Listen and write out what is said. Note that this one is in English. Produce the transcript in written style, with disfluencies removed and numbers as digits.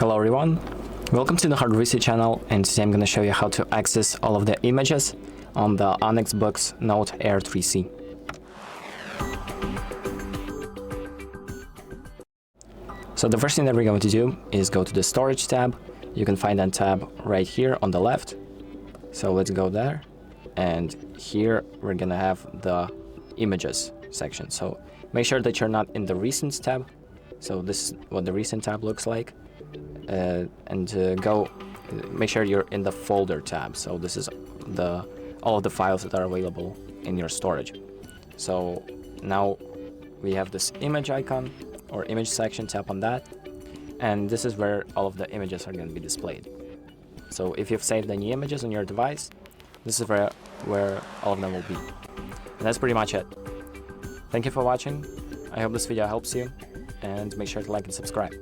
Hello everyone, welcome to the HardReset channel, and today I'm going to show you how to access all of the images on the ONYX Boox Note Air 3C. So the first thing that we're going to do is go to the storage tab. You can find that tab right here on the left. So let's go there, and here we're going to have the images section. So make sure that you're not in the recents tab. So this is what the recent tab looks like. Make sure you're in the folder tab. So this is all of the files that are available in your storage. So now we have this image icon or image section. Tap on that, and this is where all of the images are going to be displayed. So if you've saved any images on your device, this is where all of them will be. And that's pretty much it. Thank you for watching. I hope this video helps you, and make sure to like and subscribe.